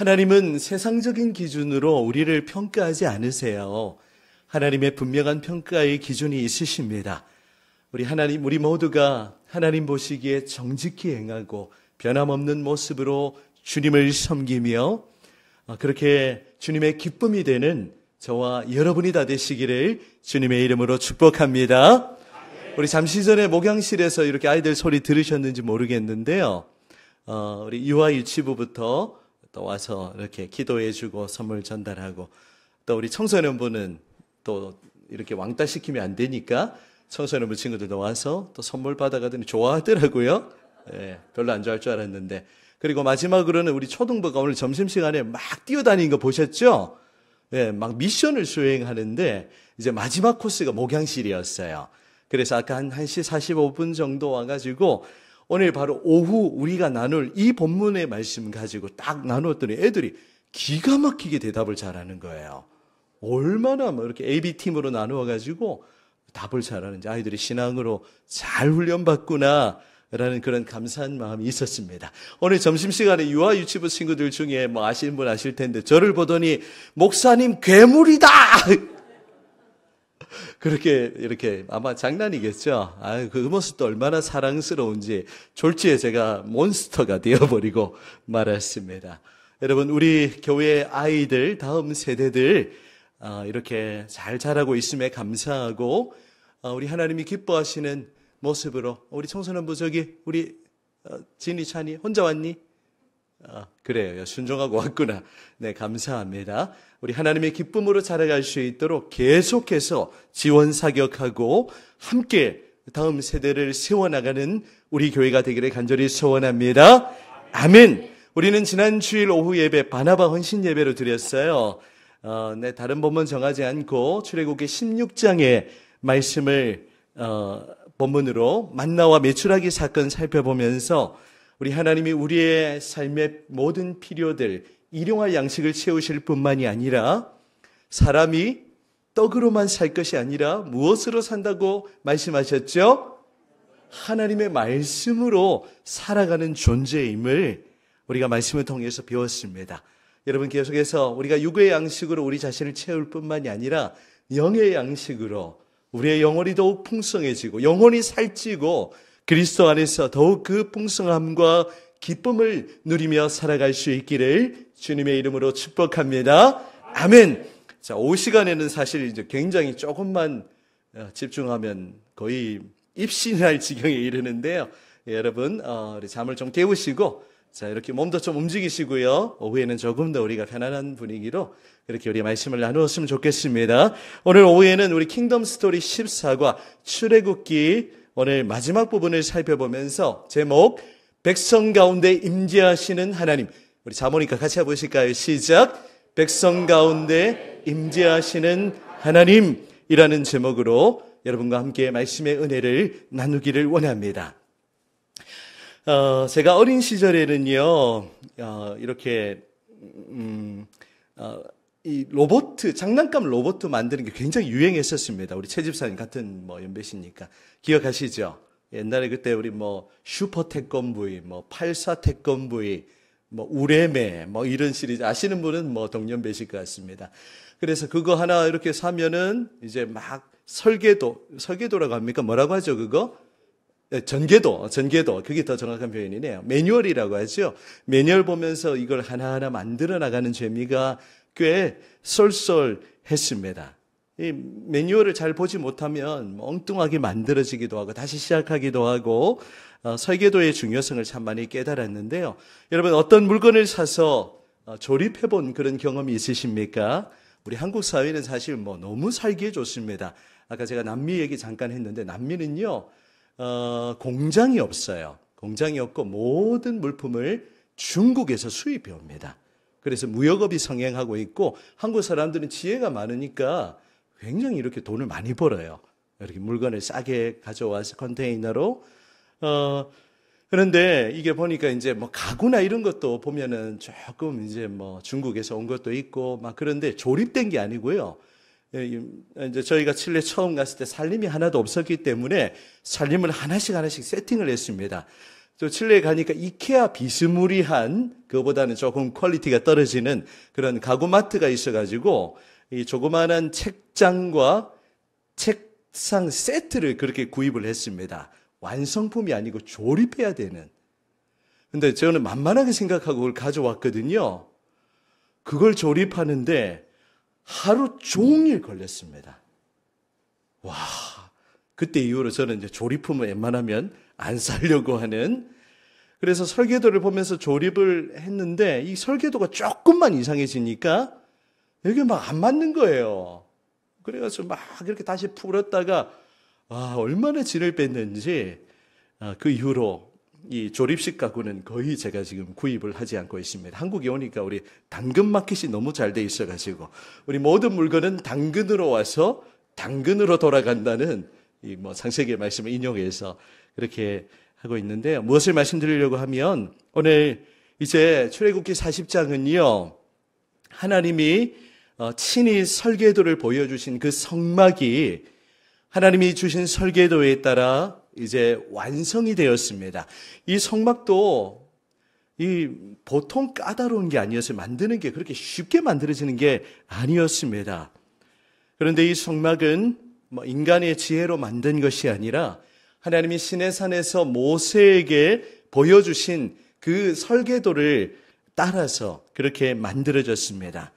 하나님은 세상적인 기준으로 우리를 평가하지 않으세요. 하나님의 분명한 평가의 기준이 있으십니다. 우리 모두가 하나님 보시기에 정직히 행하고 변함없는 모습으로 주님을 섬기며 그렇게 주님의 기쁨이 되는 저와 여러분이 다 되시기를 주님의 이름으로 축복합니다. 우리 잠시 전에 목양실에서 이렇게 아이들 소리 들으셨는지 모르겠는데요. 우리 유아 유치부부터 또 와서 이렇게 기도해주고 선물 전달하고, 또 우리 청소년부는 또 이렇게 왕따 시키면 안 되니까 청소년부 친구들도 와서 또 선물 받아가더니 좋아하더라고요. 예, 별로 안 좋아할 줄 알았는데. 그리고 마지막으로는 우리 초등부가 오늘 점심시간에 막 뛰어다니는 거 보셨죠? 예, 막 미션을 수행하는데 이제 마지막 코스가 목양실이었어요. 그래서 아까 한 1시 45분 정도 와가지고 오늘 바로 오후 우리가 나눌 이 본문의 말씀 가지고 딱 나누었더니 애들이 기가 막히게 대답을 잘하는 거예요. 얼마나 뭐 이렇게 AB팀으로 나누어가지고 답을 잘하는지, 아이들이 신앙으로 잘 훈련받구나 라는 그런 감사한 마음이 있었습니다. 오늘 점심시간에 유아 유치부 친구들 중에 뭐 아시는 분 아실 텐데 저를 보더니 목사님 괴물이다! 그렇게 이렇게 아마 장난이겠죠. 그 모습도 얼마나 사랑스러운지 졸지에 제가 몬스터가 되어버리고 말았습니다. 여러분, 우리 교회 아이들, 다음 세대들 이렇게 잘 자라고 있음에 감사하고 우리 하나님이 기뻐하시는 모습으로 우리 청소년부 저기 우리 진이 찬이 혼자 왔니? 그래요. 순종하고 왔구나. 네, 감사합니다. 우리 하나님의 기쁨으로 자라갈 수 있도록 계속해서 지원 사격하고 함께 다음 세대를 세워나가는 우리 교회가 되기를 간절히 소원합니다. 아멘. 우리는 지난 주일 오후 예배 바나바 헌신 예배로 드렸어요. 네, 다른 본문 정하지 않고 출애굽기 16장의 말씀을 본문으로 만나와 메추라기 사건 살펴보면서 우리 하나님이 우리의 삶의 모든 필요들, 일용할 양식을 채우실 뿐만이 아니라 사람이 떡으로만 살 것이 아니라 무엇으로 산다고 말씀하셨죠? 하나님의 말씀으로 살아가는 존재임을 우리가 말씀을 통해서 배웠습니다. 여러분, 계속해서 우리가 육의 양식으로 우리 자신을 채울 뿐만이 아니라 영의 양식으로 우리의 영혼이 더욱 풍성해지고 영혼이 살찌고 그리스도 안에서 더욱 그 풍성함과 기쁨을 누리며 살아갈 수 있기를 주님의 이름으로 축복합니다. 아멘. 자, 오후 시간에는 사실 이제 굉장히 조금만 집중하면 거의 입신할 지경에 이르는데요. 여러분, 우리 잠을 좀 깨우시고, 자, 이렇게 몸도 좀 움직이시고요. 오후에는 조금 더 우리가 편안한 분위기로 이렇게 우리 말씀을 나누었으면 좋겠습니다. 오늘 오후에는 우리 킹덤 스토리 14과 출애굽기 오늘 마지막 부분을 살펴보면서 제목, 백성 가운데 임재하시는 하나님. 우리 자모니까 같이 해보실까요? 시작. 백성 가운데 임재하시는 하나님이라는 제목으로 여러분과 함께 말씀의 은혜를 나누기를 원합니다. 제가 어린 시절에는요, 이렇게, 이 로봇, 장난감 로봇 만드는 게 굉장히 유행했었습니다. 우리 최 집사님 같은 연배시니까. 기억하시죠? 옛날에 그때 우리 슈퍼 태권브이, 84 태권브이, 우레메, 이런 시리즈 아시는 분은 동년배실 것 같습니다. 그래서 그거 하나 이렇게 사면은 이제 막 설계도라고 합니까? 뭐라고 하죠, 그거? 전개도. 그게 더 정확한 표현이네요. 매뉴얼이라고 하죠. 매뉴얼 보면서 이걸 하나하나 만들어 나가는 재미가 꽤 쏠쏠했습니다. 이 매뉴얼을 잘 보지 못하면 엉뚱하게 만들어지기도 하고 다시 시작하기도 하고 설계도의 중요성을 참 많이 깨달았는데요. 여러분, 어떤 물건을 사서 조립해본 그런 경험이 있으십니까? 우리 한국 사회는 사실 너무 살기에 좋습니다. 아까 제가 남미 얘기 잠깐 했는데 남미는요, 공장이 없어요. 공장이 없고 모든 물품을 중국에서 수입해 옵니다. 그래서 무역업이 성행하고 있고 한국 사람들은 지혜가 많으니까 굉장히 이렇게 돈을 많이 벌어요. 이렇게 물건을 싸게 가져와서 컨테이너로. 그런데 이게 보니까 이제 가구나 이런 것도 보면은 조금 이제 중국에서 온 것도 있고 그런데 조립된 게 아니고요. 이제 저희가 칠레 처음 갔을 때 살림이 하나도 없었기 때문에 살림을 하나씩 세팅을 했습니다. 또 칠레에 가니까 이케아 비스무리한 그거보다는 조금 퀄리티가 떨어지는 그런 가구마트가 있어가지고 이 조그마한 책장과 책상 세트를 그렇게 구입을 했습니다. 완성품이 아니고 조립해야 되는. 근데 저는 만만하게 생각하고 그걸 가져왔거든요. 그걸 조립하는데 하루 종일 걸렸습니다. 와, 그때 이후로 저는 이제 조립품을 웬만하면 안 사려고 하는. 그래서 설계도를 보면서 조립을 했는데 이 설계도가 조금만 이상해지니까 이게 막 안 맞는 거예요. 그래가지고 막 이렇게 다시 풀었다가 얼마나 진을 뺐는지 그 이후로 이 조립식 가구는 거의 제가 지금 구입을 하지 않고 있습니다. 한국에 오니까 우리 당근 마켓이 너무 잘 돼 있어가지고 우리 모든 물건은 당근으로 와서 당근으로 돌아간다는 이 창세기의 말씀을 인용해서 그렇게 하고 있는데, 무엇을 말씀드리려고 하면 오늘 이제 출애굽기 40장은요 하나님이 친히 설계도를 보여주신 그 성막이 하나님이 주신 설계도에 따라 이제 완성이 되었습니다. 이 성막도 이 보통 까다로운 게 아니었어요. 만드는 게 그렇게 쉽게 만들어지는 게 아니었습니다. 그런데 이 성막은 인간의 지혜로 만든 것이 아니라 하나님이 시내산에서 모세에게 보여주신 그 설계도를 따라서 그렇게 만들어졌습니다.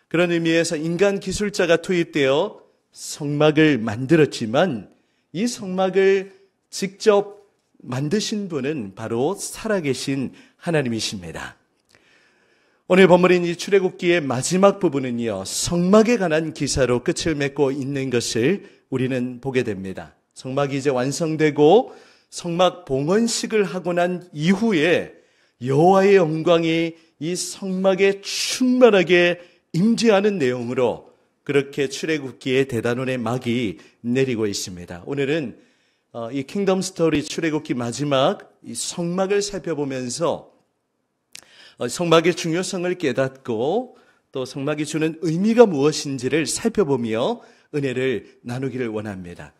그런 의미에서 인간 기술자가 투입되어 성막을 만들었지만 이 성막을 직접 만드신 분은 바로 살아계신 하나님이십니다. 오늘 본문인 이 출애굽기의 마지막 부분은요, 성막에 관한 기사로 끝을 맺고 있는 것을 우리는 보게 됩니다. 성막이 이제 완성되고 성막 봉헌식을 하고 난 이후에 여호와의 영광이 이 성막에 충만하게 임재하는 내용으로 그렇게 출애굽기의 대단원의 막이 내리고 있습니다. 오늘은 이 킹덤 스토리 출애굽기 마지막 이 성막을 살펴보면서 성막의 중요성을 깨닫고 또 성막이 주는 의미가 무엇인지를 살펴보며 은혜를 나누기를 원합니다.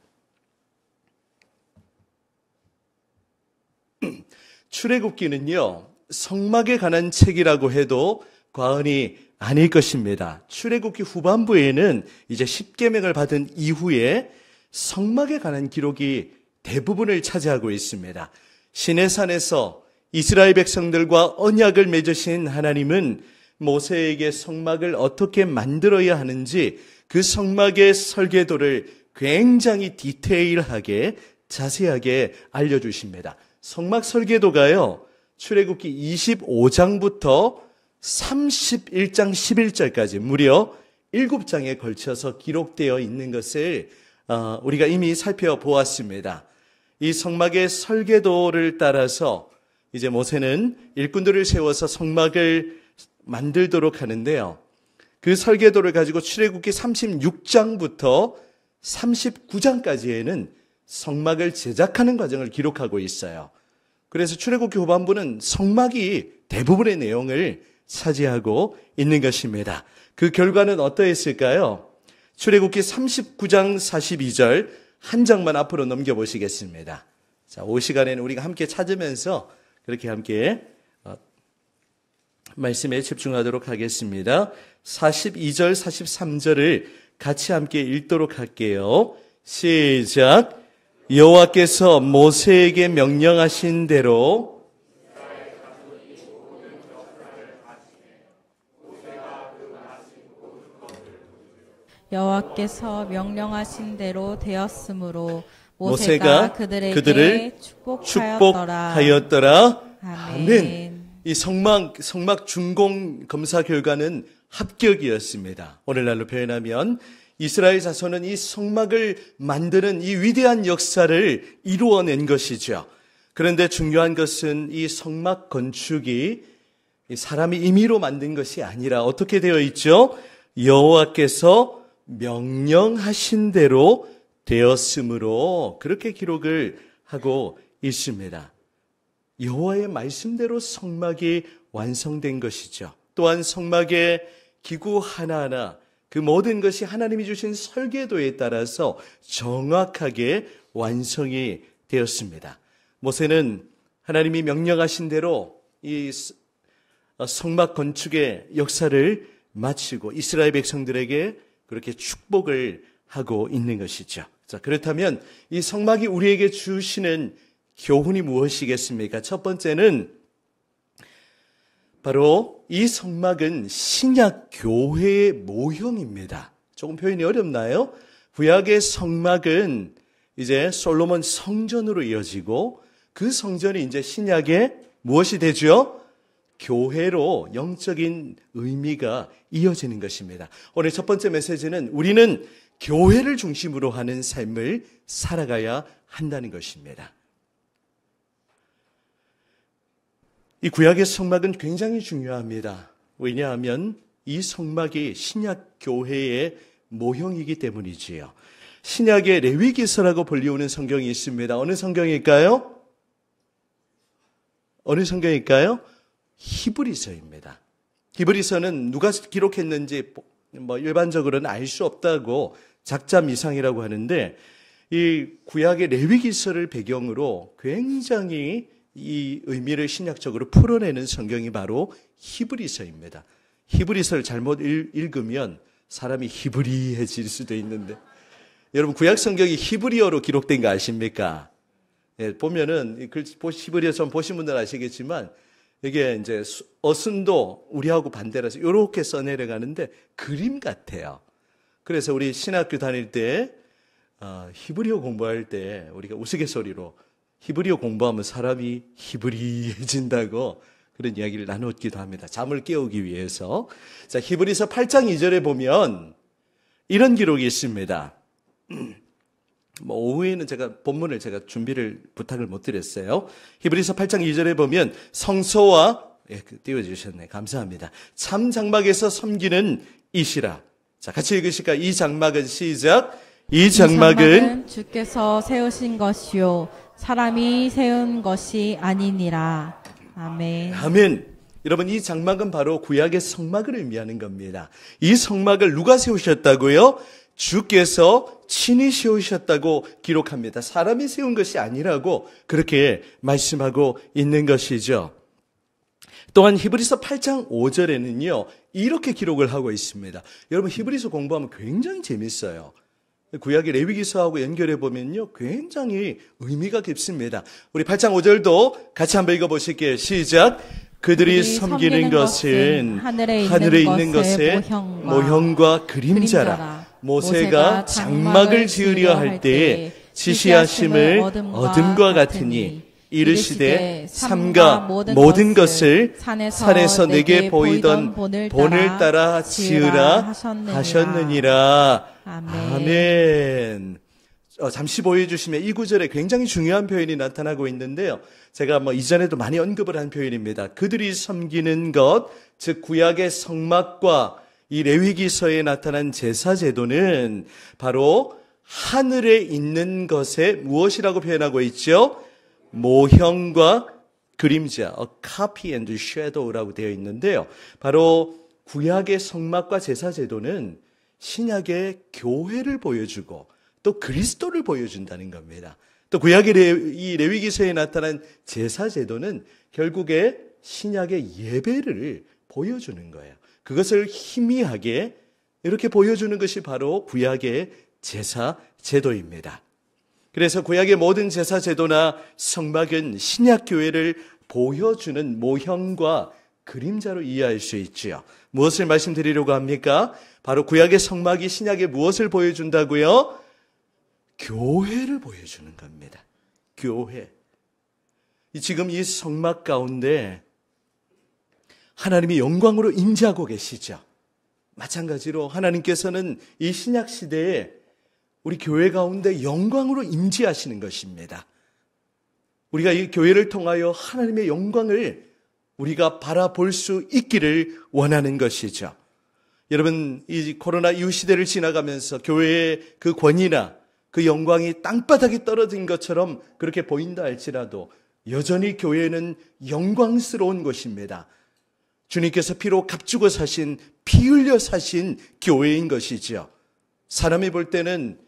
출애굽기는요, 성막에 관한 책이라고 해도 과언이 아닐 것입니다. 출애굽기 후반부에는 이제 십계명을 받은 이후에 성막에 관한 기록이 대부분을 차지하고 있습니다. 시내산에서 이스라엘 백성들과 언약을 맺으신 하나님은 모세에게 성막을 어떻게 만들어야 하는지 그 성막의 설계도를 굉장히 디테일하게 자세하게 알려주십니다. 성막 설계도가요, 출애굽기 25장부터 31장 11절까지 무려 7장에 걸쳐서 기록되어 있는 것을 우리가 이미 살펴보았습니다. 이 성막의 설계도를 따라서 이제 모세는 일꾼들을 세워서 성막을 만들도록 하는데요. 그 설계도를 가지고 출애굽기 36장부터 39장까지에는 성막을 제작하는 과정을 기록하고 있어요. 그래서 출애굽기 후반부는 성막이 대부분의 내용을 차지하고 있는 것입니다. 그 결과는 어떠했을까요? 출애굽기 39장 42절 한 장만 앞으로 넘겨보시겠습니다. 자, 이 시간에는 우리가 함께 찾으면서 그렇게 함께 말씀에 집중하도록 하겠습니다. 42절, 43절을 같이 함께 읽도록 할게요. 시작. 여호와께서 모세에게 명령하신 대로 여호와께서 명령하신 대로 되었으므로 모세가 그들을 축복하였더라. 아멘. 이 성막 준공 검사 결과는 합격이었습니다. 오늘날로 표현하면 이스라엘 자손은 이 성막을 만드는 이 위대한 역사를 이루어낸 것이죠. 그런데 중요한 것은 이 성막 건축이 사람이 임의로 만든 것이 아니라 어떻게 되어 있죠? 여호와께서 명령하신 대로 되었으므로 그렇게 기록을 하고 있습니다. 여호와의 말씀대로 성막이 완성된 것이죠. 또한 성막의 기구 하나하나 그 모든 것이 하나님이 주신 설계도에 따라서 정확하게 완성이 되었습니다. 모세는 하나님이 명령하신 대로 이 성막 건축의 역사를 마치고 이스라엘 백성들에게 그렇게 축복을 하고 있는 것이죠. 자, 그렇다면 이 성막이 우리에게 주시는 교훈이 무엇이겠습니까? 첫 번째는 바로 이 성막은 신약 교회의 모형입니다. 조금 표현이 어렵나요? 구약의 성막은 이제 솔로몬 성전으로 이어지고 그 성전이 이제 신약의 무엇이 되죠? 교회로 영적인 의미가 이어지는 것입니다. 오늘 첫 번째 메시지는 우리는 교회를 중심으로 하는 삶을 살아가야 한다는 것입니다. 이 구약의 성막은 굉장히 중요합니다. 왜냐하면 이 성막이 신약 교회의 모형이기 때문이지요. 신약의 레위기서라고 불리우는 성경이 있습니다. 어느 성경일까요? 어느 성경일까요? 히브리서입니다. 히브리서는 누가 기록했는지 일반적으로는 알 수 없다고 작자미상이라고 하는데 이 구약의 레위기서를 배경으로 굉장히 이 의미를 신약적으로 풀어내는 성경이 바로 히브리서입니다. 히브리서를 잘못 읽으면 사람이 히브리해질 수도 있는데 여러분 구약 성경이 히브리어로 기록된 거 아십니까? 예, 보면은 히브리어 좀 보신 분들 아시겠지만 이게 이제 어순도 우리하고 반대라서 이렇게 써내려가는데 그림 같아요. 그래서 우리 신학교 다닐 때 히브리어 공부할 때 우리가 우스갯소리로 히브리어 공부하면 사람이 히브리해진다고 그런 이야기를 나누기도 합니다. 잠을 깨우기 위해서. 자, 히브리서 8장 2절에 보면 이런 기록이 있습니다. 오후에는 본문을 준비를 부탁을 못 드렸어요. 히브리서 8장 2절에 보면 성소와 띄워주셨네. 감사합니다. 참 장막에서 섬기는 이시라. 자, 같이 읽으실까? 이 장막은 시작. 이 장막은 주께서 세우신 것이요 사람이 세운 것이 아니니라. 아멘. 아멘. 여러분 이 장막은 바로 구약의 성막을 의미하는 겁니다. 이 성막을 누가 세우셨다고요? 주께서 친히 세우셨다고 기록합니다. 사람이 세운 것이 아니라고 그렇게 말씀하고 있는 것이죠. 또한 히브리서 8장 5절에는요. 이렇게 기록을 하고 있습니다. 여러분 히브리서 공부하면 굉장히 재밌어요. 구약의 레위기서하고 연결해 보면요. 굉장히 의미가 깊습니다. 우리 8장 5절도 같이 한번 읽어보실게요. 시작. 그들이 섬기는 것은 하늘에 있는 것의 모형과 그림자라. 모세가 장막을 지으려 할 때에 지시하심을 어둠과 같으니 이르시되 삼가 모든 것을 산에서 내게 보이던 본을 따라 지으라 하셨느니라. 아멘. 잠시 보여주시면 이 구절에 굉장히 중요한 표현이 나타나고 있는데요. 제가 이전에도 많이 언급을 한 표현입니다. 그들이 섬기는 것, 즉 구약의 성막과 이 레위기서에 나타난 제사 제도는 바로 하늘에 있는 것에 무엇이라고 표현하고 있죠? 모형과 그림자, a copy and shadow라고 되어 있는데요. 바로 구약의 성막과 제사 제도는 신약의 교회를 보여주고 또 그리스도를 보여준다는 겁니다. 또 구약의 이 레위기서에 나타난 제사 제도는 결국에 신약의 예배를 보여주는 거예요. 그것을 희미하게 이렇게 보여주는 것이 바로 구약의 제사 제도입니다. 그래서 구약의 모든 제사 제도나 성막은 신약 교회를 보여주는 모형과 그림자로 이해할 수 있지요. 무엇을 말씀드리려고 합니까? 바로 구약의 성막이 신약에 무엇을 보여준다고요? 교회를 보여주는 겁니다. 교회. 지금 이 성막 가운데 하나님이 영광으로 임재하고 계시죠. 마찬가지로 하나님께서는 이 신약 시대에 우리 교회 가운데 영광으로 임재하시는 것입니다. 우리가 이 교회를 통하여 하나님의 영광을 우리가 바라볼 수 있기를 원하는 것이죠. 여러분, 이 코로나 이후 시대를 지나가면서 교회의 그 권위나 그 영광이 땅바닥에 떨어진 것처럼 그렇게 보인다 할지라도 여전히 교회는 영광스러운 곳입니다. 주님께서 피로 값주고 사신, 피 흘려 사신 교회인 것이죠. 사람이 볼 때는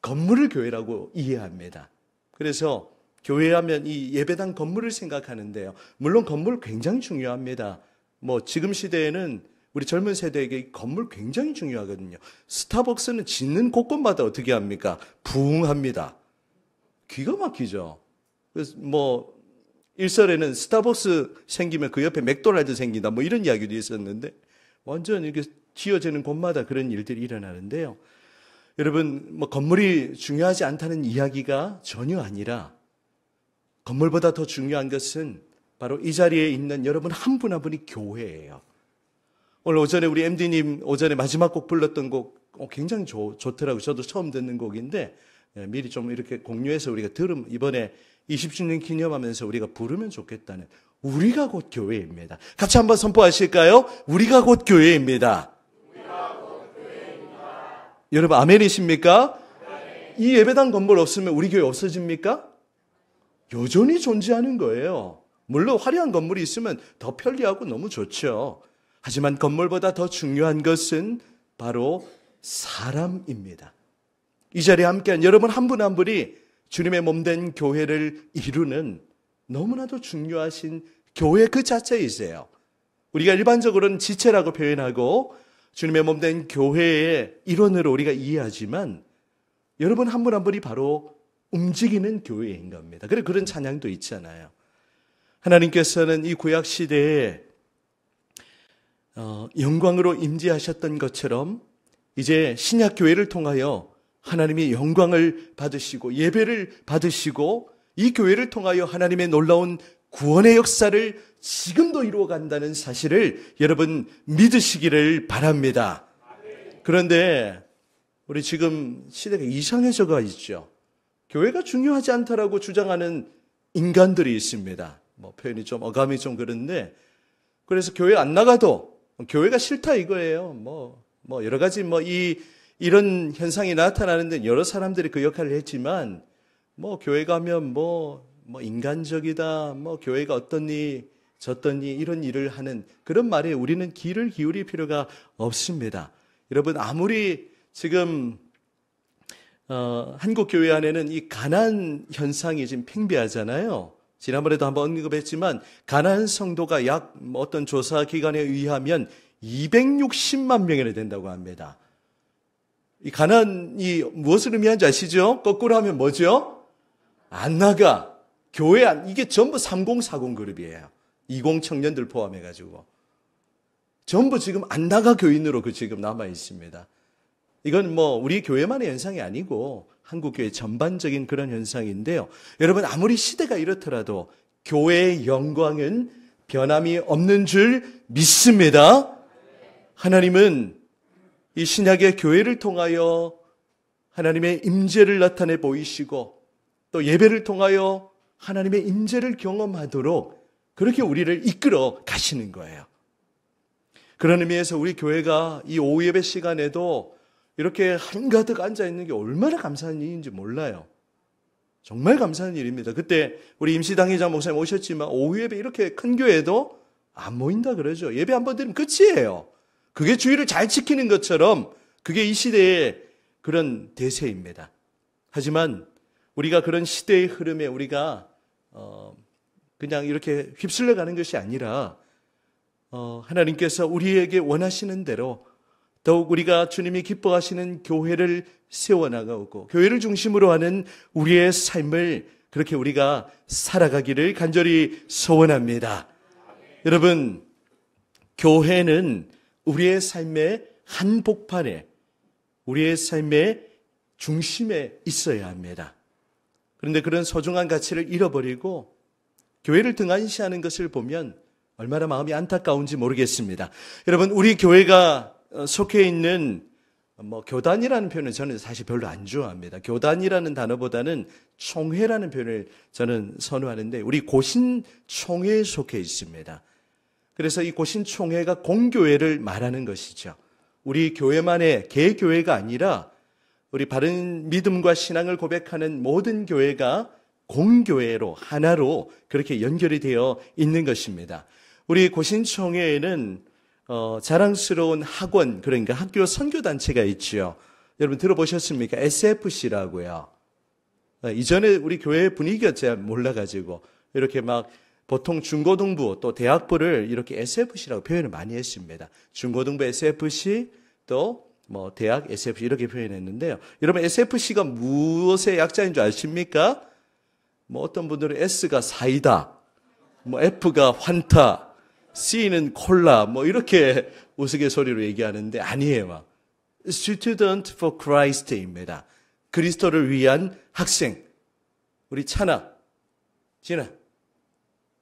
건물을 교회라고 이해합니다. 그래서 교회 하면 이 예배당 건물을 생각하는데요. 물론 건물 굉장히 중요합니다. 뭐 지금 시대에는 우리 젊은 세대에게 건물 굉장히 중요하거든요. 스타벅스는 짓는 곳곳마다 어떻게 합니까? 부흥합니다. 기가 막히죠. 그래서 뭐 일설에는 스타벅스 생기면 그 옆에 맥도날드 생긴다 뭐 이런 이야기도 있었는데 완전 이렇게 지어지는 곳마다 그런 일들이 일어나는데요. 여러분 뭐 건물이 중요하지 않다는 이야기가 전혀 아니라 건물보다 더 중요한 것은 바로 이 자리에 있는 여러분 한 분 한 분이 교회예요. 오늘 오전에 우리 MD님 오전에 마지막 곡 불렀던 곡 굉장히 좋더라고요. 저도 처음 듣는 곡인데 미리 좀 이렇게 공유해서 우리가 이번에 20주년 기념하면서 우리가 부르면 좋겠다는 우리가 곧 교회입니다. 같이 한번 선포하실까요? 우리가 곧 교회입니다. 여러분 아멘이십니까? 이 예배당 건물 없으면 우리 교회 없어집니까? 여전히 존재하는 거예요. 물론 화려한 건물이 있으면 더 편리하고 너무 좋죠. 하지만 건물보다 더 중요한 것은 바로 사람입니다. 이 자리에 함께한 여러분 한 분 한 분이 주님의 몸된 교회를 이루는 너무나도 중요하신 교회 그 자체이세요. 우리가 일반적으로는 지체라고 표현하고 주님의 몸된 교회의 일원으로 우리가 이해하지만 여러분 한 분 한 분이 바로 움직이는 교회인 겁니다. 그래서 그런 찬양도 있잖아요. 하나님께서는 이 구약 시대에 영광으로 임재하셨던 것처럼 이제 신약 교회를 통하여 하나님이 영광을 받으시고 예배를 받으시고 이 교회를 통하여 하나님의 놀라운 구원의 역사를 지금도 이루어간다는 사실을 여러분 믿으시기를 바랍니다. 그런데 우리 지금 시대가 이상해져가 있죠. 교회가 중요하지 않다라고 주장하는 인간들이 있습니다. 뭐 표현이 좀 어감이 좀 그런데 그래서 교회 안 나가도 교회가 싫다 이거예요. 뭐 여러 가지 이런 현상이 나타나는데 여러 사람들이 그 역할을 했지만 뭐 교회 가면 뭐 인간적이다. 뭐 교회가 어떠니 저떠니 이런 일을 하는 그런 말에 우리는 귀를 기울일 필요가 없습니다. 여러분 아무리 지금 한국 교회 안에는 이 가난 현상이 지금 팽배하잖아요. 지난번에도 한번 언급했지만 가난 성도가 약 어떤 조사 기관에 의하면 260만 명이나 된다고 합니다. 이 가난이 무엇을 의미하는지 아시죠? 거꾸로 하면 뭐죠? 안 나가. 교회 이게 전부 3040 그룹이에요. 20 청년들 포함해가지고. 전부 지금 안 나가 교인으로 지금 남아 있습니다. 이건 우리 교회만의 현상이 아니고 한국 교회 전반적인 그런 현상인데요. 여러분 아무리 시대가 이렇더라도 교회의 영광은 변함이 없는 줄 믿습니다. 하나님은 이 신약의 교회를 통하여 하나님의 임재를 나타내 보이시고 또 예배를 통하여 하나님의 임재를 경험하도록 그렇게 우리를 이끌어 가시는 거예요. 그런 의미에서 우리 교회가 이 오후 예배 시간에도 이렇게 한가득 앉아있는 게 얼마나 감사한 일인지 몰라요. 정말 감사한 일입니다. 그때 우리 임시당회장 목사님 오셨지만 오후 예배 이렇게 큰 교회도 안 모인다 그러죠. 예배 한번 드리면 끝이에요. 그게 주의를 잘 지키는 것처럼 그게 이 시대의 그런 대세입니다. 하지만 우리가 그런 시대의 흐름에 우리가 그냥 이렇게 휩쓸려 가는 것이 아니라 하나님께서 우리에게 원하시는 대로 더욱 우리가 주님이 기뻐하시는 교회를 세워나가고 교회를 중심으로 하는 우리의 삶을 그렇게 우리가 살아가기를 간절히 소원합니다. 여러분, 교회는 우리의 삶의 한복판에 우리의 삶의 중심에 있어야 합니다. 그런데 그런 소중한 가치를 잃어버리고 교회를 등한시하는 것을 보면 얼마나 마음이 안타까운지 모르겠습니다. 여러분, 우리 교회가 속해 있는 교단이라는 표현을 저는 사실 별로 안 좋아합니다. 교단이라는 단어보다는 총회라는 표현을 저는 선호하는데 우리 고신총회에 속해 있습니다. 그래서 이 고신총회가 공교회를 말하는 것이죠. 우리 교회만의 개교회가 아니라 우리 바른 믿음과 신앙을 고백하는 모든 교회가 공교회로 하나로 그렇게 연결이 되어 있는 것입니다. 우리 고신총회에는 자랑스러운 학원, 그러니까 학교 선교단체가 있죠. 여러분 들어보셨습니까? SFC라고요. 이전에 우리 교회 분위기가 잘 몰라가지고 이렇게 막 보통 중고등부 또 대학부를 이렇게 SFC라고 표현을 많이 했습니다. 중고등부 SFC 또 뭐 대학 SFC 이렇게 표현했는데요. 여러분 SFC가 무엇의 약자인 줄 아십니까? 뭐 어떤 분들은 S가 사이다, 뭐 F가 환타, C는 콜라, 뭐 이렇게 우스갯소리로 얘기하는데 아니에요. Student for Christ입니다. 그리스도를 위한 학생. 우리 차나, 진아.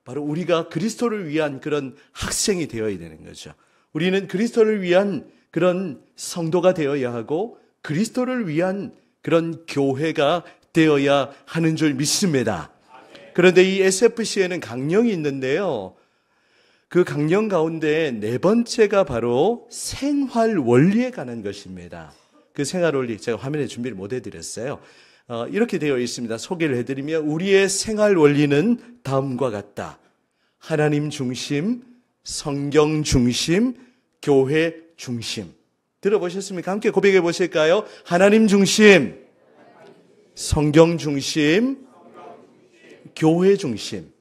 바로 우리가 그리스도를 위한 그런 학생이 되어야 되는 거죠. 우리는 그리스도를 위한 그런 성도가 되어야 하고 그리스도를 위한 그런 교회가 되어야 하는 줄 믿습니다. 그런데 이 SFC에는 강령이 있는데요. 그 강령 가운데 네 번째가 바로 생활 원리에 관한 것입니다. 그 생활 원리 제가 화면에 준비를 못 해드렸어요. 이렇게 되어 있습니다. 소개를 해드리면 우리의 생활 원리는 다음과 같다. 하나님 중심, 성경 중심, 교회 중심. 들어보셨습니까? 함께 고백해 보실까요? 하나님 중심, 성경 중심, 교회 중심.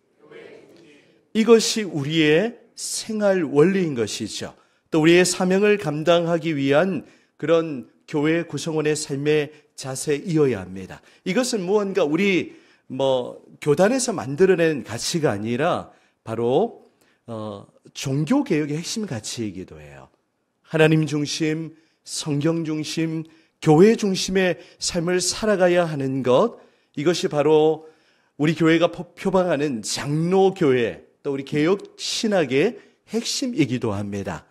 이것이 우리의 생활 원리인 것이죠. 또 우리의 사명을 감당하기 위한 그런 교회 구성원의 삶의 자세이어야 합니다. 이것은 무언가 우리 교단에서 만들어낸 가치가 아니라 바로 종교개혁의 핵심 가치이기도 해요. 하나님 중심, 성경 중심, 교회 중심의 삶을 살아가야 하는 것, 이것이 바로 우리 교회가 표방하는 장로교회, 또 우리 개혁 신학의 핵심이기도 합니다.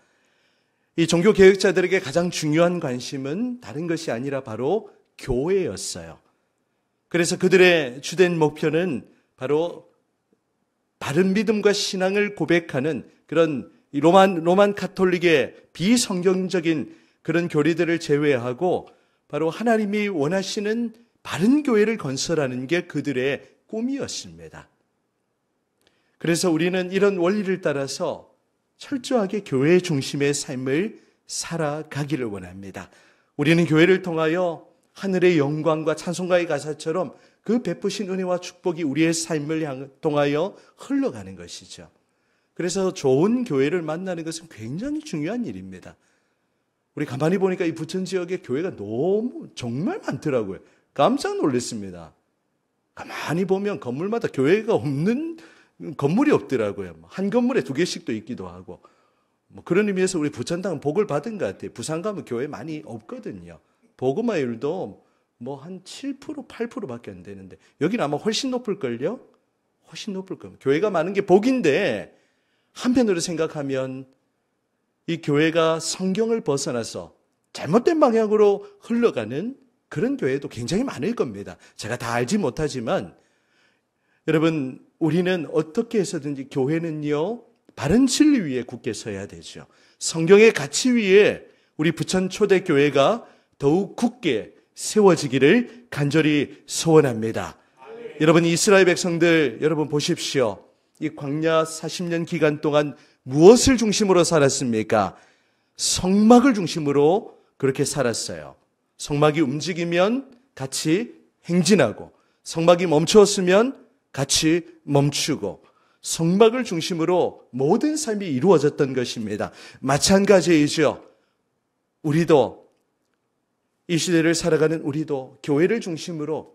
이 종교개혁자들에게 가장 중요한 관심은 다른 것이 아니라 바로 교회였어요. 그래서 그들의 주된 목표는 바로 바른 믿음과 신앙을 고백하는 그런 로만 가톨릭의 비성경적인 그런 교리들을 제외하고 바로 하나님이 원하시는 바른 교회를 건설하는 게 그들의 꿈이었습니다. 그래서 우리는 이런 원리를 따라서 철저하게 교회 중심의 삶을 살아가기를 원합니다. 우리는 교회를 통하여 하늘의 영광과 찬송가의 가사처럼 그 베푸신 은혜와 축복이 우리의 삶을 통하여 흘러가는 것이죠. 그래서 좋은 교회를 만나는 것은 굉장히 중요한 일입니다. 우리 가만히 보니까 이 부천 지역에 교회가 너무 정말 많더라고요. 깜짝 놀랐습니다. 가만히 보면 건물마다 교회가 없는 건물이 없더라고요. 한 건물에 2개씩도 있기도 하고. 그런 의미에서 우리 부천당은 복을 받은 것 같아요. 부산 가면 교회 많이 없거든요. 복음화율도 한 7%, 8%밖에 안 되는데 여기는 아마 훨씬 높을걸요? 훨씬 높을 겁니다. 교회가 많은 게 복인데 한편으로 생각하면 이 교회가 성경을 벗어나서 잘못된 방향으로 흘러가는 그런 교회도 굉장히 많을 겁니다. 제가 다 알지 못하지만 여러분 우리는 어떻게 해서든지 교회는요 바른 진리 위에 굳게 서야 되죠. 성경의 가치 위에 우리 부천 초대교회가 더욱 굳게 세워지기를 간절히 소원합니다. 여러분 이스라엘 백성들 여러분 보십시오. 이 광야 40년 기간 동안 무엇을 중심으로 살았습니까? 성막을 중심으로 그렇게 살았어요. 성막이 움직이면 같이 행진하고 성막이 멈추었으면 같이 멈추고 성막을 중심으로 모든 삶이 이루어졌던 것입니다. 마찬가지이죠. 우리도 이 시대를 살아가는 우리도 교회를 중심으로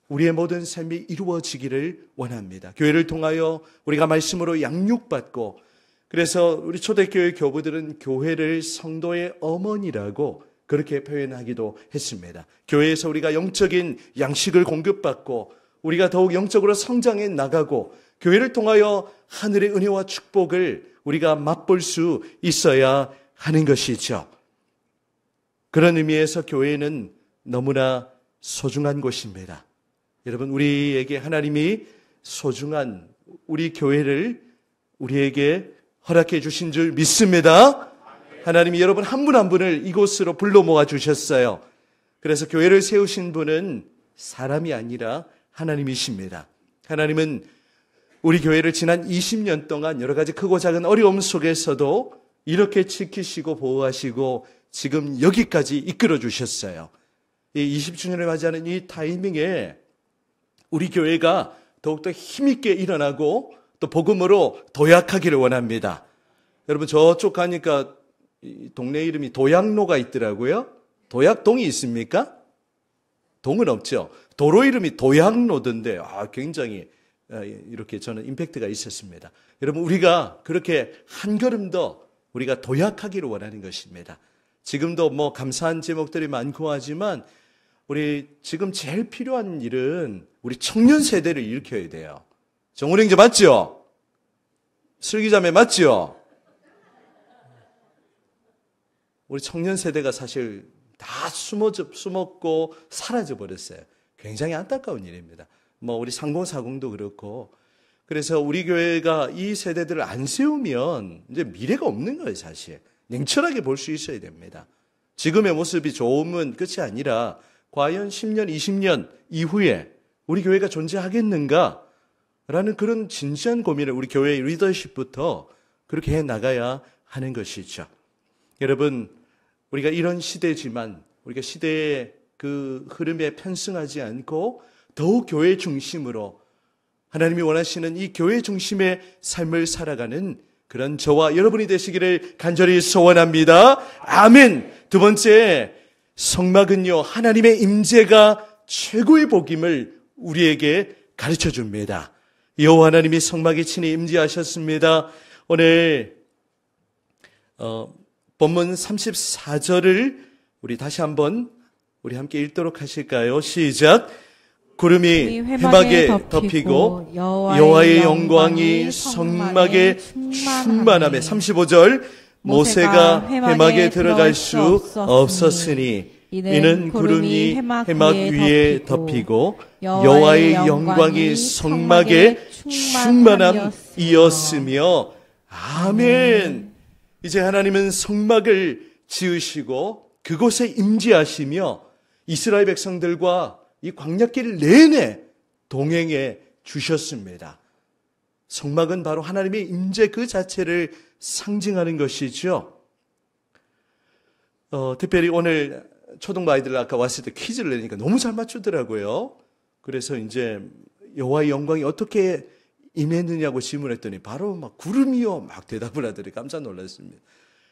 우리의 모든 삶이 이루어지기를 원합니다. 교회를 통하여 우리가 말씀으로 양육받고 그래서 우리 초대교회 교부들은 교회를 성도의 어머니라고 그렇게 표현하기도 했습니다. 교회에서 우리가 영적인 양식을 공급받고 우리가 더욱 영적으로 성장해 나가고 교회를 통하여 하늘의 은혜와 축복을 우리가 맛볼 수 있어야 하는 것이죠. 그런 의미에서 교회는 너무나 소중한 곳입니다. 여러분 우리에게 하나님이 소중한 우리 교회를 우리에게 허락해 주신 줄 믿습니다. 하나님이 여러분 한 분 한 분을 이곳으로 불러 모아 주셨어요. 그래서 교회를 세우신 분은 사람이 아니라 하나님이십니다. 하나님은 우리 교회를 지난 20년 동안 여러 가지 크고 작은 어려움 속에서도 이렇게 지키시고 보호하시고 지금 여기까지 이끌어 주셨어요. 이 20주년을 맞이하는 이 타이밍에 우리 교회가 더욱더 힘있게 일어나고 또 복음으로 도약하기를 원합니다. 여러분 저쪽 가니까 동네 이름이 도약로가 있더라고요. 도약동이 있습니까? 동은 없죠. 도로 이름이 도약로던데 굉장히 이렇게 저는 임팩트가 있었습니다. 여러분 우리가 그렇게 한 걸음 더 우리가 도약하기를 원하는 것입니다. 지금도 뭐 감사한 제목들이 많고 하지만 우리 지금 제일 필요한 일은 우리 청년 세대를 일으켜야 돼요. 정우랭제 맞죠? 슬기자매 맞죠? 우리 청년 세대가 사실 다 숨었고 사라져 버렸어요. 굉장히 안타까운 일입니다. 뭐 우리 3040도 그렇고 그래서 우리 교회가 이 세대들을 안 세우면 이제 미래가 없는 거예요, 사실. 냉철하게 볼 수 있어야 됩니다. 지금의 모습이 좋으면 끝이 아니라 과연 10년, 20년 이후에 우리 교회가 존재하겠는가? 라는 그런 진지한 고민을 우리 교회의 리더십부터 그렇게 해 나가야 하는 것이죠. 여러분, 우리가 이런 시대지만 우리가 시대의 그 흐름에 편승하지 않고 더욱 교회 중심으로 하나님이 원하시는 이 교회 중심의 삶을 살아가는 그런 저와 여러분이 되시기를 간절히 소원합니다. 아멘. 두 번째, 성막은요, 하나님의 임재가 최고의 복임을 우리에게 가르쳐 줍니다. 여호와 하나님이 성막에 친히 임재하셨습니다. 오늘 본문 34절을 우리 다시 한번 우리 함께 읽도록 하실까요? 시작. 구름이 회막에 덮이고 여호와의 영광이 성막에 충만하며 35절 모세가 회막에 들어갈 수 없었으니 이는 구름이 회막 위에 덮이고 여호와의 영광이 성막에 충만함이었으며 아멘. 이제 하나님은 성막을 지으시고 그곳에 임재하시며 이스라엘 백성들과 이 광야길 내내 동행해 주셨습니다. 성막은 바로 하나님의 임재 그 자체를 상징하는 것이죠. 특별히 오늘 초등부 아이들 아까 왔을 때 퀴즈를 내니까 너무 잘 맞추더라고요. 그래서 이제 여호와의 영광이 어떻게 임했느냐고 질문했더니 바로 막 구름이요 막 대답을 하더니 깜짝 놀랐습니다.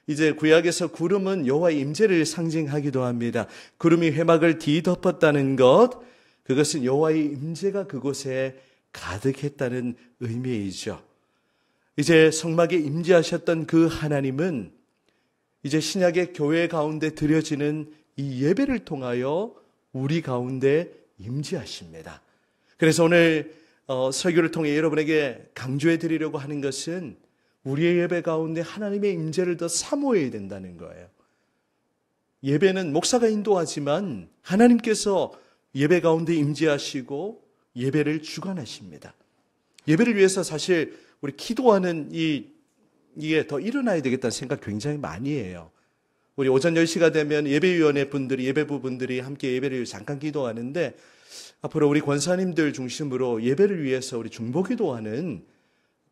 이제 구약에서 구름은 여호와의 임재를 상징하기도 합니다. 구름이 회막을 뒤덮었다는 것, 그것은 여호와의 임재가 그곳에 가득했다는 의미이죠. 이제 성막에 임재하셨던 그 하나님은 이제 신약의 교회 가운데 드려지는 이 예배를 통하여 우리 가운데 임재하십니다. 그래서 오늘 설교를 통해 여러분에게 강조해 드리려고 하는 것은 우리의 예배 가운데 하나님의 임재를 더 사모해야 된다는 거예요. 예배는 목사가 인도하지만 하나님께서 예배 가운데 임재하시고 예배를 주관하십니다. 예배를 위해서 사실 우리 기도하는 이게 더 일어나야 되겠다는 생각 굉장히 많이 해요. 우리 오전 10시가 되면 예배위원회 분들이, 예배부 분들이 함께 예배를 잠깐 기도하는데 앞으로 우리 권사님들 중심으로 예배를 위해서 우리 중보기도하는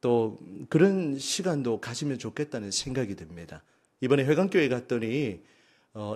또 그런 시간도 가지면 좋겠다는 생각이 듭니다. 이번에 회관교회 갔더니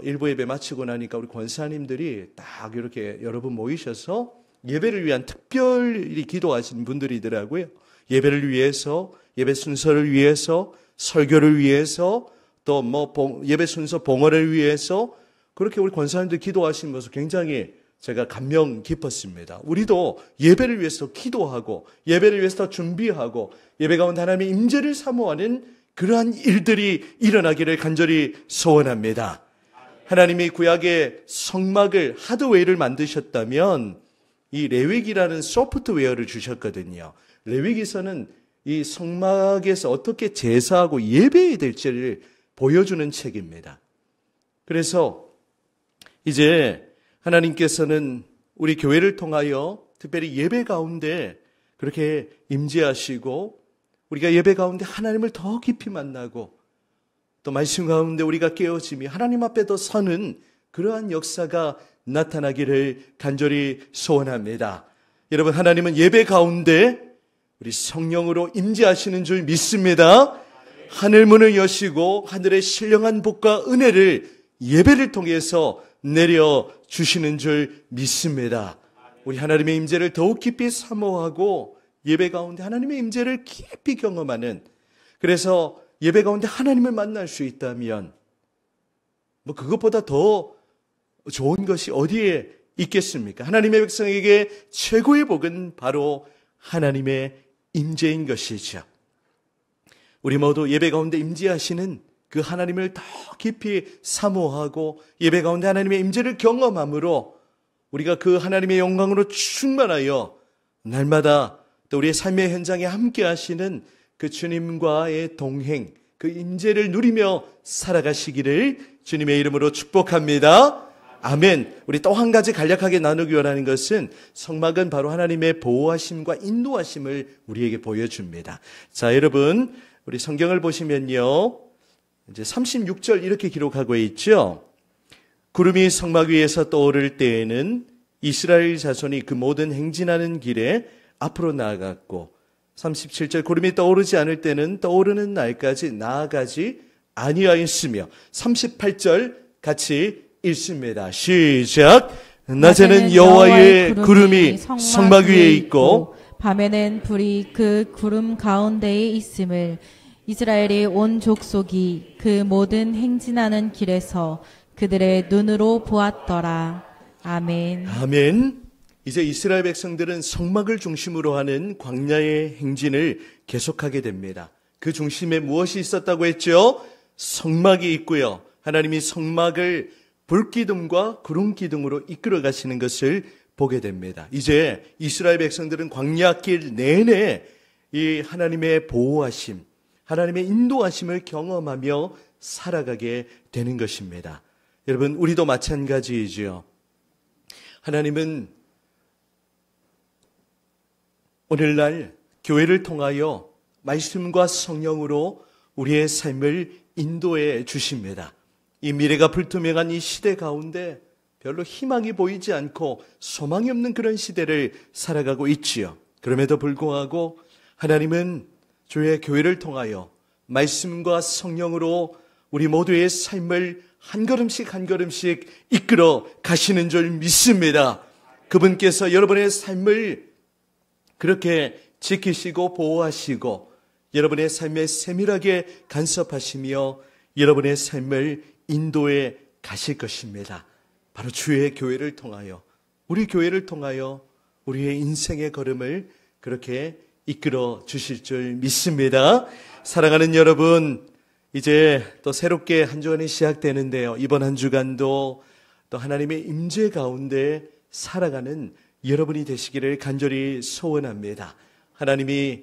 일부 예배 마치고 나니까 우리 권사님들이 딱 이렇게 여러분 모이셔서 예배를 위한 특별히 기도하신 분들이더라고요. 예배를 위해서, 예배 순서를 위해서, 설교를 위해서, 또 뭐 예배 순서 봉헌을 위해서 그렇게 우리 권사님들 기도하신 모습 굉장히 제가 감명 깊었습니다. 우리도 예배를 위해서 기도하고 예배를 위해서 준비하고 예배 가운데 하나님의 임재를 사모하는 그러한 일들이 일어나기를 간절히 소원합니다. 하나님이 구약의 성막을 하드웨어를 만드셨다면 이 레위기라는 소프트웨어를 주셨거든요. 레위기서는 이 성막에서 어떻게 제사하고 예배해야 될지를 보여주는 책입니다. 그래서 이제 하나님께서는 우리 교회를 통하여 특별히 예배 가운데 그렇게 임재하시고 우리가 예배 가운데 하나님을 더 깊이 만나고 또 말씀 가운데 우리가 깨어지며 하나님 앞에 더 서는 그러한 역사가 나타나기를 간절히 소원합니다. 여러분, 하나님은 예배 가운데 우리 성령으로 임재하시는 줄 믿습니다. 하늘 문을 여시고 하늘의 신령한 복과 은혜를 예배를 통해서 내려 주시는 줄 믿습니다. 우리 하나님의 임재를 더욱 깊이 사모하고 예배 가운데 하나님의 임재를 깊이 경험하는, 그래서 예배 가운데 하나님을 만날 수 있다면 뭐 그것보다 더 좋은 것이 어디에 있겠습니까? 하나님의 백성에게 최고의 복은 바로 하나님의 임재인 것이죠. 우리 모두 예배 가운데 임재하시는 그 하나님을 더 깊이 사모하고 예배 가운데 하나님의 임재를 경험함으로 우리가 그 하나님의 영광으로 충만하여 날마다 또 우리의 삶의 현장에 함께 하시는 그 주님과의 동행, 그 임재를 누리며 살아가시기를 주님의 이름으로 축복합니다. 아멘. 우리 또 한 가지 간략하게 나누기 원하는 것은 성막은 바로 하나님의 보호하심과 인도하심을 우리에게 보여줍니다. 자, 여러분, 우리 성경을 보시면요, 이제 36절 이렇게 기록하고 있죠. 구름이 성막 위에서 떠오를 때에는 이스라엘 자손이 그 모든 행진하는 길에 앞으로 나아갔고, 37절 구름이 떠오르지 않을 때는 떠오르는 날까지 나아가지 아니하였으며, 38절 같이 읽습니다. 시작. 낮에는 여호와의 구름이 성막 위에 있고 밤에는 불이 그 구름 가운데에 있음을 이스라엘의 온 족속이 그 모든 행진하는 길에서 그들의 눈으로 보았더라. 아멘. 아멘. 이제 이스라엘 백성들은 성막을 중심으로 하는 광야의 행진을 계속하게 됩니다. 그 중심에 무엇이 있었다고 했죠? 성막이 있고요. 하나님이 성막을 불기둥과 구름기둥으로 이끌어 가시는 것을 보게 됩니다. 이제 이스라엘 백성들은 광야길 내내 이 하나님의 보호하심, 하나님의 인도하심을 경험하며 살아가게 되는 것입니다. 여러분, 우리도 마찬가지이지요. 하나님은 오늘날 교회를 통하여 말씀과 성령으로 우리의 삶을 인도해 주십니다. 이 미래가 불투명한 이 시대 가운데 별로 희망이 보이지 않고 소망이 없는 그런 시대를 살아가고 있지요. 그럼에도 불구하고 하나님은 주의 교회를 통하여 말씀과 성령으로 우리 모두의 삶을 한 걸음씩 한 걸음씩 이끌어 가시는 줄 믿습니다. 그분께서 여러분의 삶을 그렇게 지키시고 보호하시고 여러분의 삶에 세밀하게 간섭하시며 여러분의 삶을 인도해 가실 것입니다. 바로 주의 교회를 통하여, 우리 교회를 통하여 우리의 인생의 걸음을 그렇게 이끌어 주실 줄 믿습니다. 사랑하는 여러분, 이제 또 새롭게 한 주간이 시작되는데요. 이번 한 주간도 또 하나님의 임재 가운데 살아가는 여러분이 되시기를 간절히 소원합니다. 하나님이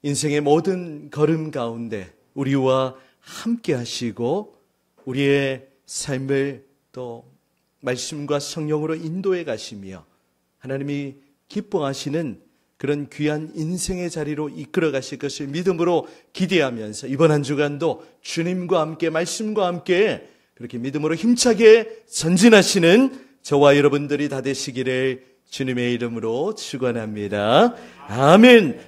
인생의 모든 걸음 가운데 우리와 함께 하시고 우리의 삶을 또 말씀과 성령으로 인도해 가시며 하나님이 기뻐하시는 그런 귀한 인생의 자리로 이끌어 가실 것을 믿음으로 기대하면서 이번 한 주간도 주님과 함께 말씀과 함께 그렇게 믿음으로 힘차게 전진하시는 저와 여러분들이 다 되시기를 주님의 이름으로 축원합니다. 아멘.